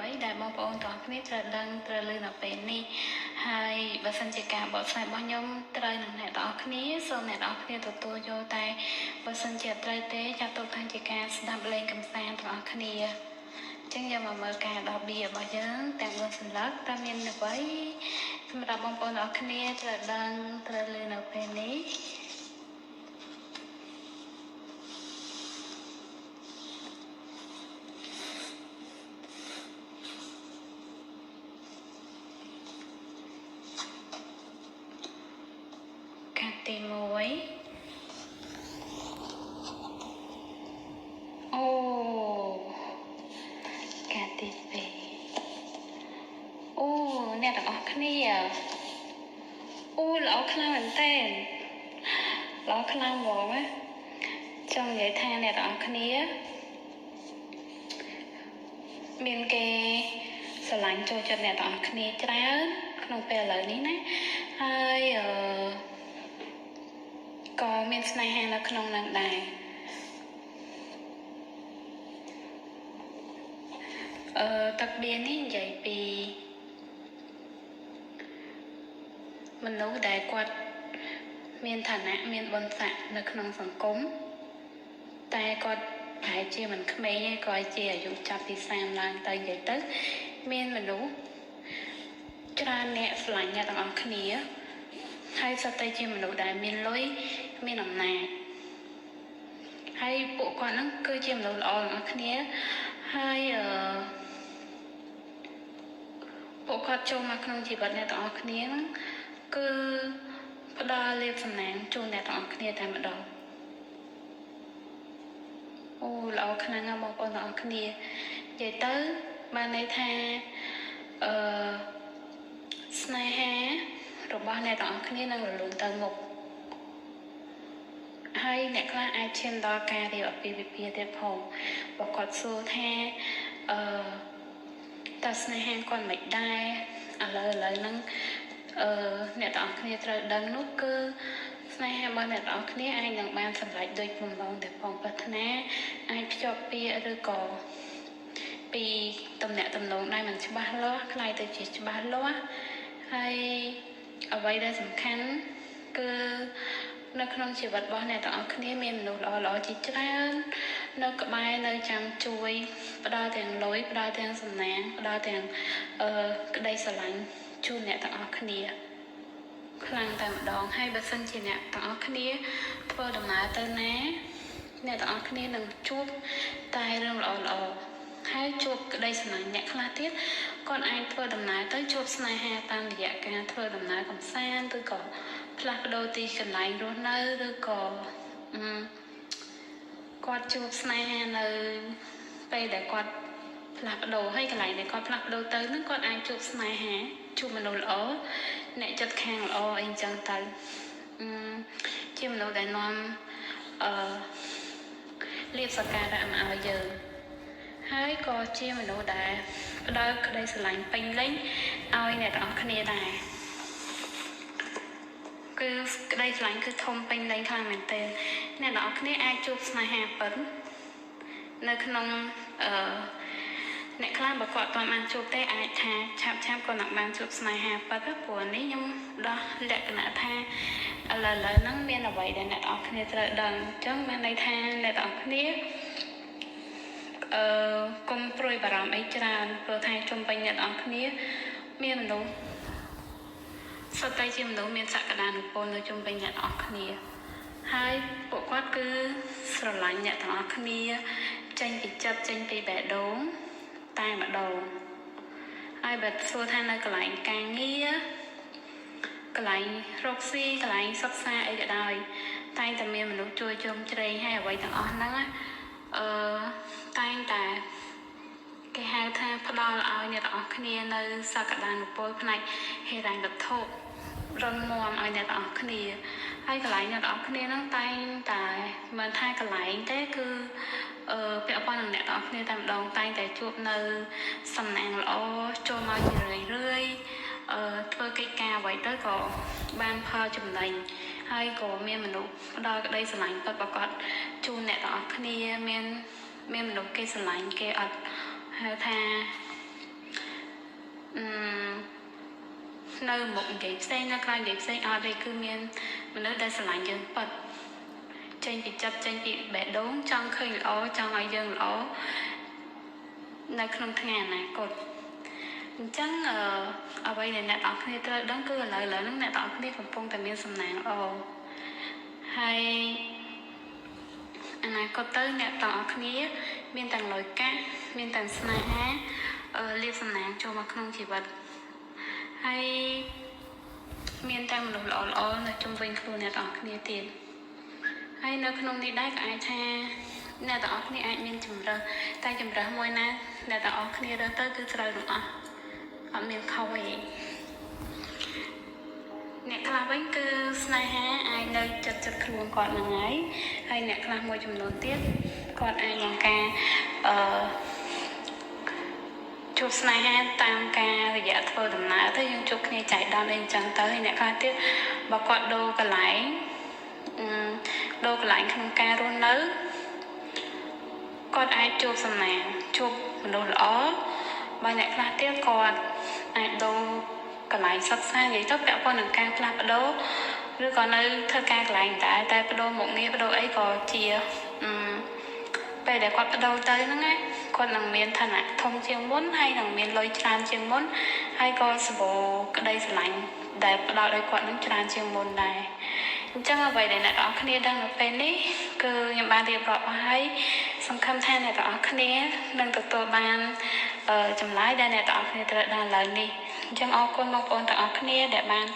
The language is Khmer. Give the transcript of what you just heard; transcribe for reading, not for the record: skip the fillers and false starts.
អ្វីដែលបងប្អូនទាំងគ្នាត្រូវដឹងត្រូវលឺនៅពេលនេះហើយបើសិនជាការបកស្រាយរបស់ខ្ញុំត្រូវនឹងអ្នកទាំងអស់គ្នាសូមអ្នកទាំងអស់គ្នាទទួលយកតែបើសិនជាត្រូវទេចាត់ទុកថាជាការស្ដាប់លេងកម្សាន្តទាំងអស់គ្នាចឹងយើងមកមើលការដោះបៀរបស់យើងទាំង4សន្លឹកតើមានអ្វីសម្រាប់បងប្អូនទាំងអស់គ្នាត្រូវដឹងត្រូវលឺនៅពេលនេះទី1អូការទី2អូអ្នកទាំងអស់គ្នាអូល្អខ្លាំងមែនតើល្អខ្លាំងហ្មងណាចង់និយាយថាអ្នកទាំងអស់គ្នាមានគេស្រឡាញ់ចូលចិត្តអ្នកទាំងអស់គ្នាច្រើនក្នុងពេលឥឡូវនេះណាហើយក៏មានស្នេហានៅក្នុងនឹងដែរទឹកបៀននេះនិយាយពីមនុស្សដែលគាត់មានឋានៈមានបុណ្យស័ក្តិនៅក្នុងសង្គមតែគាត់ប្រហែលជាមិនក្មេងទេគាត់ជាអាយុចាប់ពី30ឡើងទៅនិយាយទៅមានមនុស្សច្រើនអ្នកស្រឡាញ់អ្នកទាំងអស់គ្នាហើយសុទ្ធតែជាមនុស្សដែលមានលុយមានអំណាចហើយពួកគាត់ហ្នឹងគឺជាមនុស្សល្អទាំងអស់គ្នាហើយពួកគាត់ចូលមកក្នុងជីវិតអ្នកទាំងអស់គ្នាហ្នឹងគឺផ្ដល់លាភសំណាងជូនអ្នកទាំងអស់គ្នាតែម្ដងអូល្អខ្លាំងណាស់បងប្អូនទាំងអស់គ្នានិយាយទៅបានន័យថាស្នេហារបស់អ្នកទាំងអស់គ្នានឹងរលូនទៅមុខហើយអ្នកខ្លះអាចឈានដល់ការរៀបអាពាហ៍ពិពាហ៍ទៀតផងបើគាត់សួរថាតើស្នេហាគាត់មិនដែរឥឡូវហ្នឹងអ្នកទាំងអស់គ្នាត្រូវដឹងនោះគឺស្នេហារបស់អ្នកទាំងអស់គ្នាអាចនឹងបានសម្រេចដូចបំណងដែលបងប្រាថ្នាអាចភ្ជាប់ពាក្យឬក៏ពីតំណែងតំណងដែលមិនច្បាស់លាស់ខ្លាយទៅជាច្បាស់លាស់ហើយអ្វីដែលសំខាន់គឺនៅក្នុងជីវិតរបស់អ្នកទាំងអស់គ្នាមានមនុស្សល្អៗជាច្រើននៅក្បែរនៅចាំជួយផ្ដល់ទាំងលុយផ្ដល់ទាំងសំណាងផ្ដល់ទាំងក្តីស្រឡាញ់ជូនអ្នកទាំងអស់គ្នាខ្លាំងតែម្ដងហើយបើសិនជាអ្នកទាំងអស់គ្នាធ្វើដំណើរទៅណាអ្នកទាំងអស់គ្នានឹងជួបតែរឿងល្អៗហើយជួបក្តីស្រឡាញ់អ្នកខ្លះទៀតគាត់អាចធ្វើដំណើរទៅជួបស្នេហាតាមរយៈការធ្វើដំណើរកម្សាន្តឬក៏ផ្លាស់ប្ដូរទីកន្លែងរស់នៅឬក៏គាត់ជួបស្នេហានៅពេលដែលគាត់ផ្លាស់ប្ដូរហើយកន្លែងដែលគាត់ផ្លាស់ប្ដូរទៅហ្នឹងគាត់អាចជួបស្នេហាជួបមនុស្សល្អអ្នកចិត្តខាងល្អអីចឹងទៅជាមនុស្សដែលនាំលាភសក្ការៈមកឲ្យយើងហើយក៏ជាមនុស្សដែលផ្ដល់ក្តីស្រឡាញ់ពេញលេញឲ្យអ្នកទាំងអស់គ្នាដែរគឺក្តីស្រឡាញ់គឺធំពេញលេញខ្លាំងមែនទែនអ្នកទាំងអស់គ្នាអាចជួបស្នេហាពិតនៅក្នុងអ្នកខ្លះបើគាត់អត់បានជួបទេអាចថាឆាប់គាត់នឹងបានជួបស្នេហាពិតព្រោះនេះខ្ញុំដោះលក្ខណៈថាឥឡូវហ្នឹងមានអ្វីដែលអ្នកទាំងអស់គ្នាត្រូវដឹងអញ្ចឹងមានន័យថាអ្នកទាំងអស់គ្នាកុំព្រួយបារម្ភអីច្រើនព្រោះថាជុំវិញអ្នកទាំងអស់គ្នាមានមនុស្សសុទ្ធតែជាមនុស្សមានសក្តានុពលនៅជុំវិញអ្នកទាំងអស់គ្នាហើយពួកគាត់គឺស្រឡាញ់អ្នកទាំងអស់គ្នាចេញពីចិត្តចេញពីបេះដូងតែម្ដងហើយបើសួរថានៅកន្លែងការងារកន្លែងរកស៊ីកន្លែងសិក្សាអីក៏ដោយតែងតែមានមនុស្សជួយជ្រោមជ្រែងហើយអ្វីទាំងអស់ហ្នឹងតែងតែគេហៅថាផ្ដល់ឲ្យអ្នកទាំងអស់គ្នានៅសក្តានុពលផ្នែកហិរញ្ញវត្ថុរឹងមាំឲ្យអ្នកទាំងអស់គ្នាហើយកន្លែងអ្នកទាំងអស់គ្នាហ្នឹងតែងតែមិនថាកន្លែងទេគឺពាក់ព័ន្ធនឹងអ្នកទាំងអស់គ្នាតែម្ដងតែងតែជួបនៅសំណាងល្អចូលមកជារឿយធ្វើកិច្ចការអ្វីទៅក៏បានផលចំណេញហើយក៏មានមនុស្សផ្ដល់ក្តីស្រឡាញ់ពិតប្រាកដជូនអ្នកទាំងអស់គ្នាមានមនុស្សគេស្រឡាញ់គេអត់ហៅថា នៅមុខនិយាយផ្សេងនៅក្រៅនិយាយផ្សេងអត់ទេគឺមានមនុស្សដែលស្រឡាញ់យើងពិតចេញពីចិត្តចេញពីបេះដូងចង់ឃើញល្អចង់ឲ្យយើងល្អនៅក្នុងថ្ងៃអនាគតអញ្ចឹងអ្វីដែលអ្នកទាំងអស់គ្នាត្រូវដឹងគឺឥឡូវហ្នឹងអ្នកទាំងអស់គ្នាកំពុងតែមានសំណាងល្អហើយអនាគតទៅអ្នកទាំងអស់គ្នាមានទាំងលុយកាក់មានទាំងស្នេហាលាភសំណាងចូលមកក្នុងជីវិតហើយមានទាំងមនុស្សល្អៗនៅជុំវិញខ្លួនអ្នកទាំងអស់គ្នាទៀតហើយនៅក្នុងនេះដែរក៏អាចថាអ្នកទាំងអស់គ្នាអាចមានជំរើសតែជំរើសមួយណាអ្នកទាំងអស់គ្នារើសទៅគឺត្រូវទាំងអស់អត់មានខុសទេអ្នកខ្លះវិញគឺស្នេហាអាចនៅចិត្តខ្លួនគាត់ហ្នឹងហើយអ្នកខ្លះមួយចំនួនទៀតគាត់អាចនឹងការជួបស្នេហាតាមការរយៈធ្វើដំណើរទៅយើងជួបគ្នាចៃដន្យអីចឹងទៅហើយអ្នកខ្លះទៀតបើគាត់ដូរកន្លែងក្នុងការរស់នៅគាត់អាចជួបសំណាងជួបមនុស្សល្អបើអ្នកខ្លះទៀតគាត់អាចដូរកន្លែងសិក្សានិយាយទៅពាក់ព័ន្ធនឹងការផ្លាស់ប្ដូរឬក៏នៅធ្វើការកន្លែងតែប្ដូរមុខងារបដូរអីក៏ជាពេលដែលគាត់បដូរទៅហ្នឹងណាគាត់នឹងមានឋានៈធំជាងមុនហើយនឹងមានលុយច្រើនជាងមុនហើយក៏សម្បូរក្តីស្រឡាញ់ដែលផ្ដល់ឲ្យគាត់នឹងច្រើនជាងមុនដែរអញ្ចឹងអ្វីដែលអ្នកទាំងអស់គ្នាដឹងនៅពេលនេះគឺខ្ញុំបានរៀបរាប់អស់ហើយសង្ឃឹមថាអ្នកទាំងអស់គ្នានឹងទទួលបានចម្លើយដែលអ្នកទាំងអស់គ្នាត្រូវដល់ឡើយនេះអញ្ចឹងអរគុណបងប្អូនទាំងអស់គ្នាដែលបាន